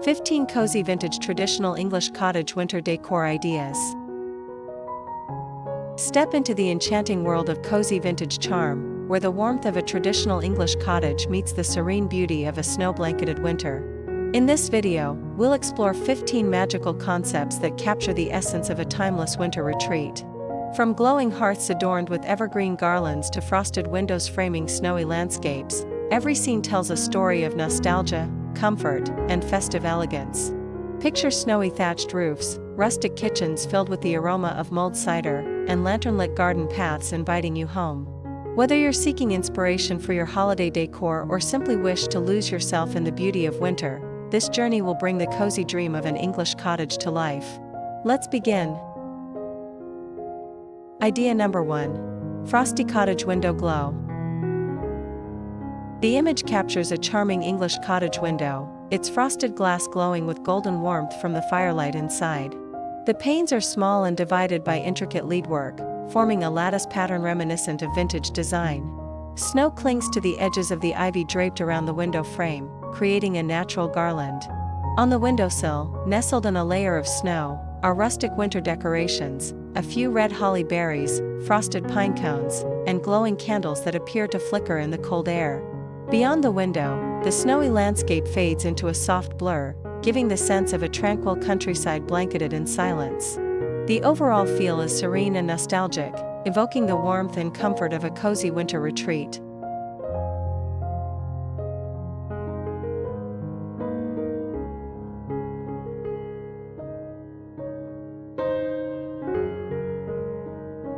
15 Cozy Vintage Traditional English Cottage Winter Decor Ideas. Step into the enchanting world of cozy vintage charm, where the warmth of a traditional English cottage meets the serene beauty of a snow-blanketed winter. In this video, we'll explore 15 magical concepts that capture the essence of a timeless winter retreat. From glowing hearths adorned with evergreen garlands to frosted windows framing snowy landscapes, every scene tells a story of nostalgia, comfort, and festive elegance. Picture snowy thatched roofs, rustic kitchens filled with the aroma of mulled cider, and lantern-lit garden paths inviting you home. Whether you're seeking inspiration for your holiday decor or simply wish to lose yourself in the beauty of winter, this journey will bring the cozy dream of an English cottage to life. Let's begin. Idea number 1. Frosty Cottage Window Glow. The image captures a charming English cottage window, its frosted glass glowing with golden warmth from the firelight inside. The panes are small and divided by intricate leadwork, forming a lattice pattern reminiscent of vintage design. Snow clings to the edges of the ivy draped around the window frame, creating a natural garland. On the windowsill, nestled in a layer of snow, are rustic winter decorations, a few red holly berries, frosted pine cones, and glowing candles that appear to flicker in the cold air. Beyond the window, the snowy landscape fades into a soft blur, giving the sense of a tranquil countryside blanketed in silence. The overall feel is serene and nostalgic, evoking the warmth and comfort of a cozy winter retreat.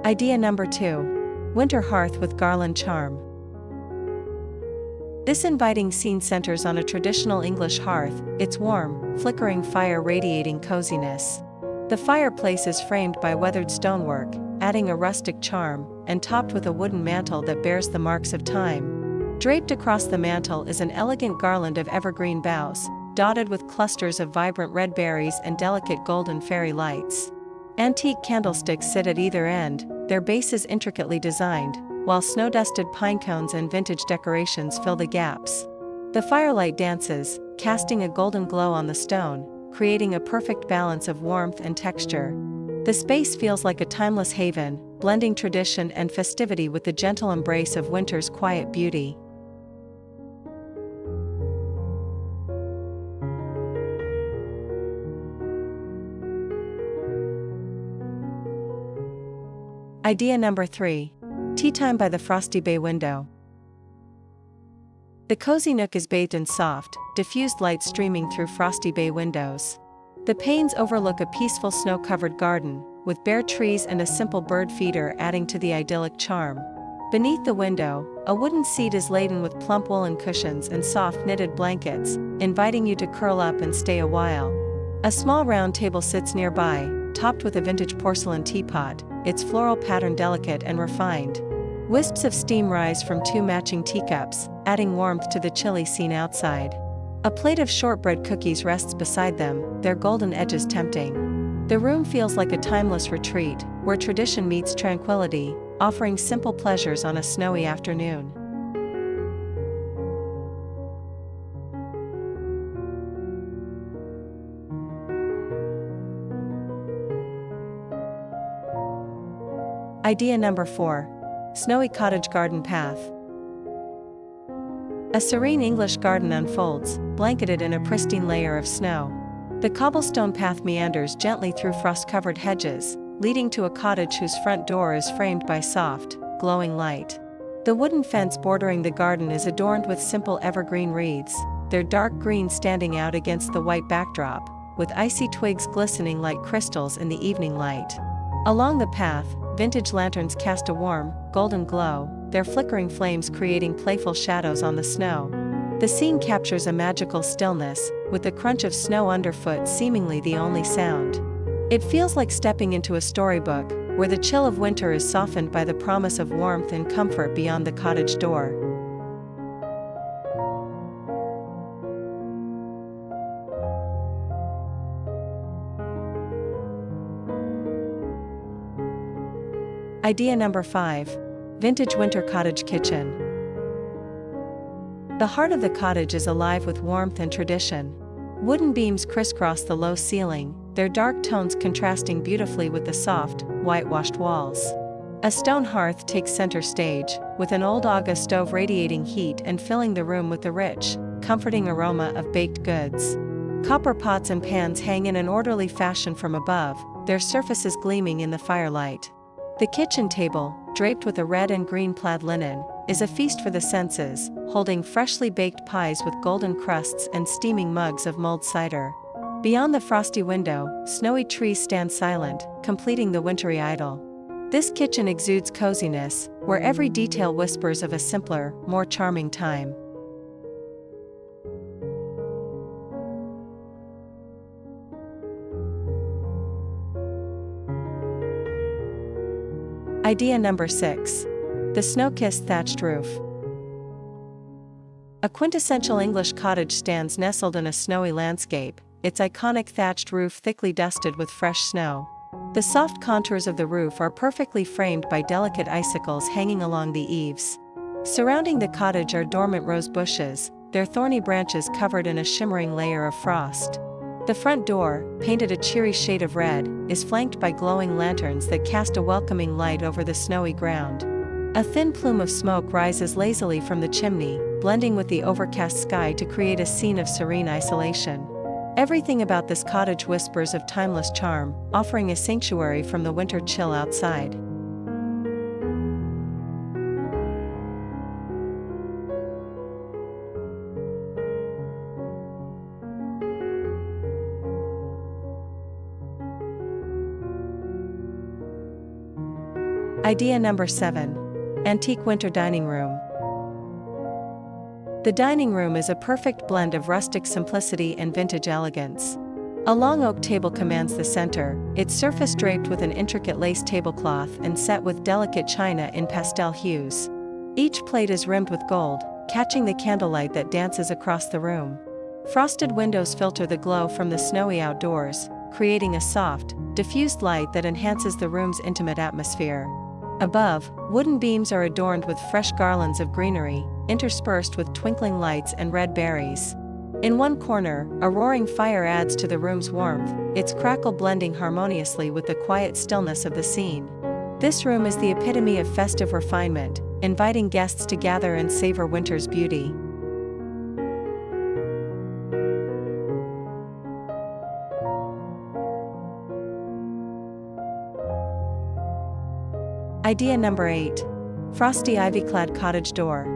Idea number 2. Winter Hearth with Garland Charm. This inviting scene centers on a traditional English hearth, its warm, flickering fire radiating coziness. The fireplace is framed by weathered stonework, adding a rustic charm, and topped with a wooden mantel that bears the marks of time. Draped across the mantel is an elegant garland of evergreen boughs, dotted with clusters of vibrant red berries and delicate golden fairy lights. Antique candlesticks sit at either end, their bases intricately designed, while snow-dusted pine cones and vintage decorations fill the gaps. The firelight dances, casting a golden glow on the stone, creating a perfect balance of warmth and texture. The space feels like a timeless haven, blending tradition and festivity with the gentle embrace of winter's quiet beauty. Idea number 3. Tea time by the frosty bay window. The cozy nook is bathed in soft, diffused light streaming through frosty bay windows. The panes overlook a peaceful snow-covered garden, with bare trees and a simple bird feeder adding to the idyllic charm. Beneath the window, a wooden seat is laden with plump woolen cushions and soft knitted blankets, inviting you to curl up and stay a while. A small round table sits nearby, topped with a vintage porcelain teapot, its floral pattern delicate and refined. Wisps of steam rise from 2 matching teacups, adding warmth to the chilly scene outside. A plate of shortbread cookies rests beside them, their golden edges tempting. The room feels like a timeless retreat, where tradition meets tranquility, offering simple pleasures on a snowy afternoon. Idea number 4. Snowy Cottage Garden Path. A serene English garden unfolds, blanketed in a pristine layer of snow. The cobblestone path meanders gently through frost-covered hedges, leading to a cottage whose front door is framed by soft, glowing light. The wooden fence bordering the garden is adorned with simple evergreen wreaths, their dark green standing out against the white backdrop, with icy twigs glistening like crystals in the evening light. Along the path, vintage lanterns cast a warm, golden glow, their flickering flames creating playful shadows on the snow. The scene captures a magical stillness, with the crunch of snow underfoot seemingly the only sound. It feels like stepping into a storybook, where the chill of winter is softened by the promise of warmth and comfort beyond the cottage door. Idea number 5. Vintage Winter Cottage Kitchen. The heart of the cottage is alive with warmth and tradition. Wooden beams crisscross the low ceiling, their dark tones contrasting beautifully with the soft, whitewashed walls. A stone hearth takes center stage, with an old Aga stove radiating heat and filling the room with the rich, comforting aroma of baked goods. Copper pots and pans hang in an orderly fashion from above, their surfaces gleaming in the firelight. The kitchen table, draped with a red and green plaid linen, is a feast for the senses, holding freshly baked pies with golden crusts and steaming mugs of mulled cider. Beyond the frosty window, snowy trees stand silent, completing the wintry idyll. This kitchen exudes coziness, where every detail whispers of a simpler, more charming time. Idea number 6. The snow-kissed thatched roof. A quintessential English cottage stands nestled in a snowy landscape, its iconic thatched roof thickly dusted with fresh snow. The soft contours of the roof are perfectly framed by delicate icicles hanging along the eaves. Surrounding the cottage are dormant rose bushes, their thorny branches covered in a shimmering layer of frost. The front door, painted a cheery shade of red, is flanked by glowing lanterns that cast a welcoming light over the snowy ground. A thin plume of smoke rises lazily from the chimney, blending with the overcast sky to create a scene of serene isolation. Everything about this cottage whispers of timeless charm, offering a sanctuary from the winter chill outside. Idea number 7. Antique winter dining room. The dining room is a perfect blend of rustic simplicity and vintage elegance. A long oak table commands the center, its surface draped with an intricate lace tablecloth and set with delicate china in pastel hues. Each plate is rimmed with gold, catching the candlelight that dances across the room. Frosted windows filter the glow from the snowy outdoors, creating a soft, diffused light that enhances the room's intimate atmosphere. Above, wooden beams are adorned with fresh garlands of greenery, interspersed with twinkling lights and red berries. In one corner, a roaring fire adds to the room's warmth, its crackle blending harmoniously with the quiet stillness of the scene. This room is the epitome of festive refinement, inviting guests to gather and savor winter's beauty. Idea number 8. Frosty Ivy-Clad cottage door.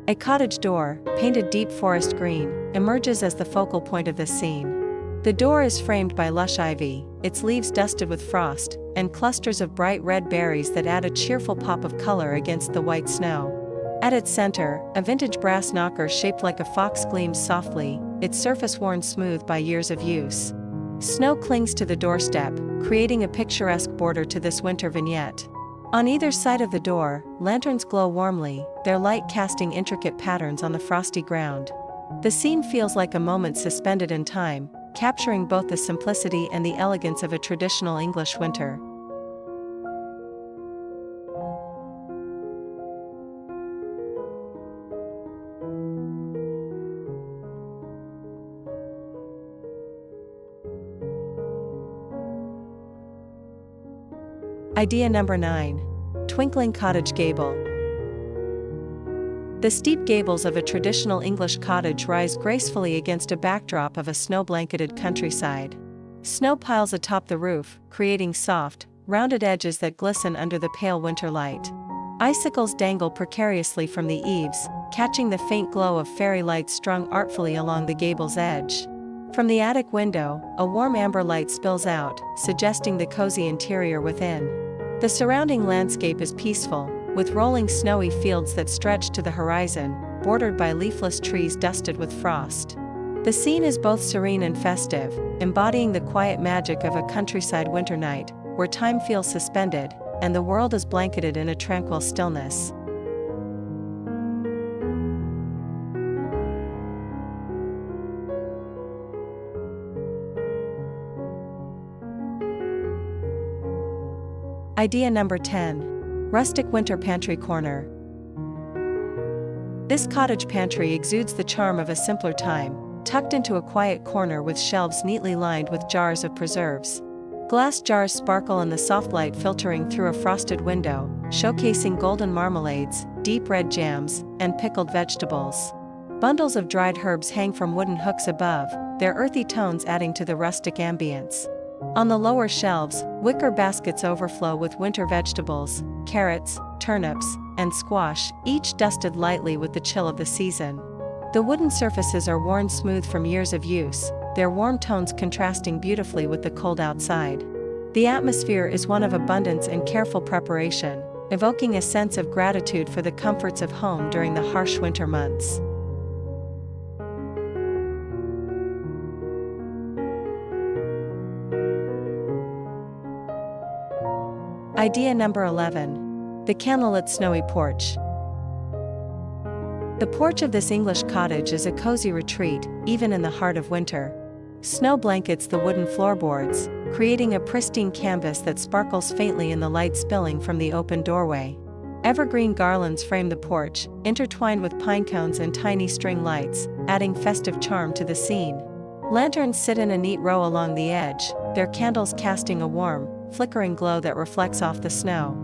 A cottage door, painted deep forest green, emerges as the focal point of this scene. The door is framed by lush ivy, its leaves dusted with frost, and clusters of bright red berries that add a cheerful pop of color against the white snow. At its center, a vintage brass knocker shaped like a fox gleams softly, its surface worn smooth by years of use. Snow clings to the doorstep, creating a picturesque border to this winter vignette. On either side of the door, lanterns glow warmly, their light casting intricate patterns on the frosty ground. The scene feels like a moment suspended in time, capturing both the simplicity and the elegance of a traditional English winter. Idea number 9. Twinkling cottage gable. The steep gables of a traditional English cottage rise gracefully against a backdrop of a snow-blanketed countryside. Snow piles atop the roof, creating soft, rounded edges that glisten under the pale winter light. Icicles dangle precariously from the eaves, catching the faint glow of fairy lights strung artfully along the gable's edge. From the attic window, a warm amber light spills out, suggesting the cozy interior within. The surrounding landscape is peaceful, with rolling snowy fields that stretch to the horizon, bordered by leafless trees dusted with frost. The scene is both serene and festive, embodying the quiet magic of a countryside winter night, where time feels suspended, and the world is blanketed in a tranquil stillness. Idea number 10. Rustic winter pantry corner. This cottage pantry exudes the charm of a simpler time, tucked into a quiet corner with shelves neatly lined with jars of preserves. Glass jars sparkle in the soft light filtering through a frosted window, showcasing golden marmalades, deep red jams, and pickled vegetables. Bundles of dried herbs hang from wooden hooks above, their earthy tones adding to the rustic ambience. On the lower shelves, wicker baskets overflow with winter vegetables, carrots, turnips, and squash, each dusted lightly with the chill of the season. The wooden surfaces are worn smooth from years of use, their warm tones contrasting beautifully with the cold outside. The atmosphere is one of abundance and careful preparation, evoking a sense of gratitude for the comforts of home during the harsh winter months. Idea number 11. The Candlelit Snowy Porch. The porch of this English cottage is a cozy retreat, even in the heart of winter. Snow blankets the wooden floorboards, creating a pristine canvas that sparkles faintly in the light spilling from the open doorway. Evergreen garlands frame the porch, intertwined with pine cones and tiny string lights, adding festive charm to the scene. Lanterns sit in a neat row along the edge, their candles casting a warm, flickering glow that reflects off the snow.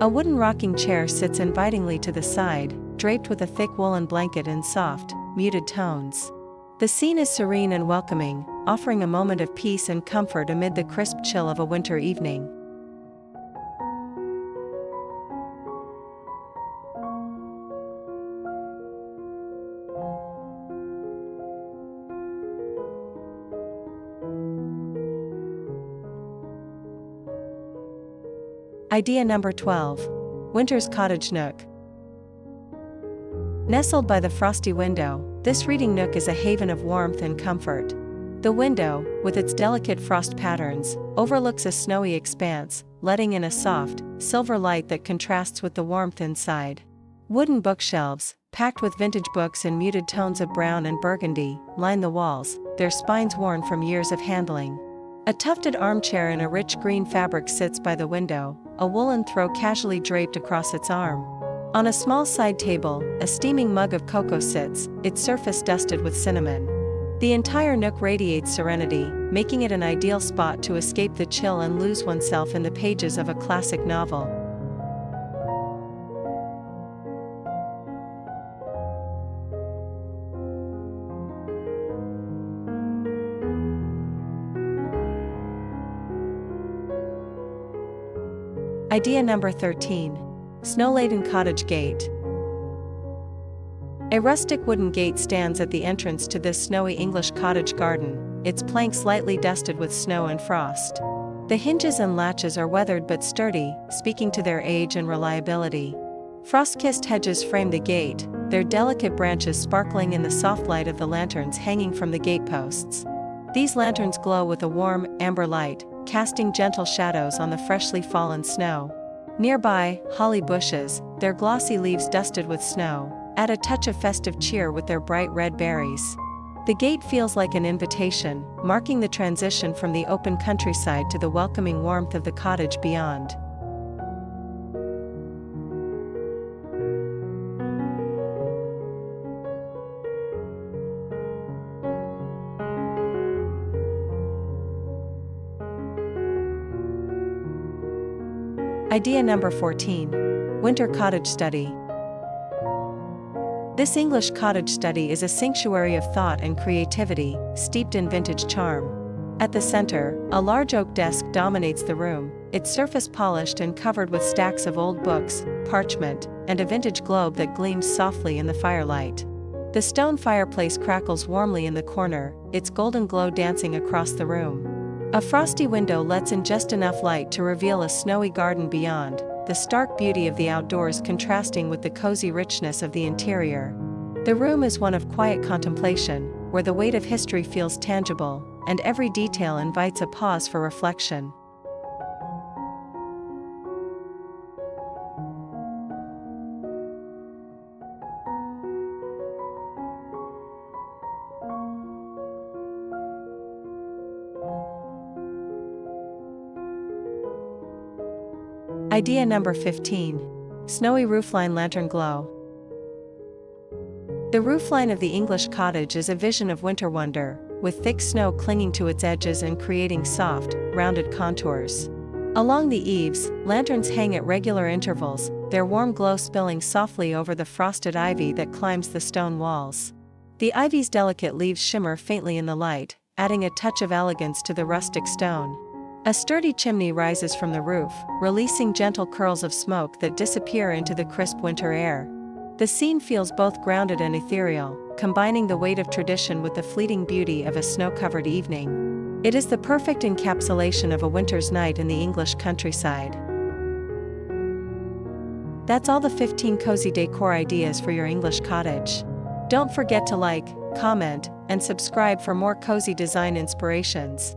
A wooden rocking chair sits invitingly to the side, draped with a thick woolen blanket in soft, muted tones. The scene is serene and welcoming, offering a moment of peace and comfort amid the crisp chill of a winter evening. Idea number 12. Winter's Cottage Nook. Nestled by the frosty window, this reading nook is a haven of warmth and comfort. The window, with its delicate frost patterns, overlooks a snowy expanse, letting in a soft, silver light that contrasts with the warmth inside. Wooden bookshelves, packed with vintage books in muted tones of brown and burgundy, line the walls, their spines worn from years of handling. A tufted armchair in a rich green fabric sits by the window, a woolen throw casually draped across its arm. On a small side table, a steaming mug of cocoa sits, its surface dusted with cinnamon. The entire nook radiates serenity, making it an ideal spot to escape the chill and lose oneself in the pages of a classic novel. Idea number 13. Snow-Laden Cottage Gate. A rustic wooden gate stands at the entrance to this snowy English cottage garden, its planks lightly dusted with snow and frost. The hinges and latches are weathered but sturdy, speaking to their age and reliability. Frost-kissed hedges frame the gate, their delicate branches sparkling in the soft light of the lanterns hanging from the gateposts. These lanterns glow with a warm, amber light, casting gentle shadows on the freshly fallen snow. Nearby, holly bushes, their glossy leaves dusted with snow, add a touch of festive cheer with their bright red berries. The gate feels like an invitation, marking the transition from the open countryside to the welcoming warmth of the cottage beyond. Idea number 14. Winter Cottage Study. This English cottage study is a sanctuary of thought and creativity, steeped in vintage charm. At the center, a large oak desk dominates the room, its surface polished and covered with stacks of old books, parchment, and a vintage globe that gleams softly in the firelight. The stone fireplace crackles warmly in the corner, its golden glow dancing across the room. A frosty window lets in just enough light to reveal a snowy garden beyond, the stark beauty of the outdoors contrasting with the cozy richness of the interior. The room is one of quiet contemplation, where the weight of history feels tangible, and every detail invites a pause for reflection. Idea number 15. Snowy Roofline Lantern Glow. The roofline of the English cottage is a vision of winter wonder, with thick snow clinging to its edges and creating soft, rounded contours. Along the eaves, lanterns hang at regular intervals, their warm glow spilling softly over the frosted ivy that climbs the stone walls. The ivy's delicate leaves shimmer faintly in the light, adding a touch of elegance to the rustic stone. A sturdy chimney rises from the roof, releasing gentle curls of smoke that disappear into the crisp winter air. The scene feels both grounded and ethereal, combining the weight of tradition with the fleeting beauty of a snow-covered evening. It is the perfect encapsulation of a winter's night in the English countryside. That's all the 15 cozy decor ideas for your English cottage. Don't forget to like, comment, and subscribe for more cozy design inspirations.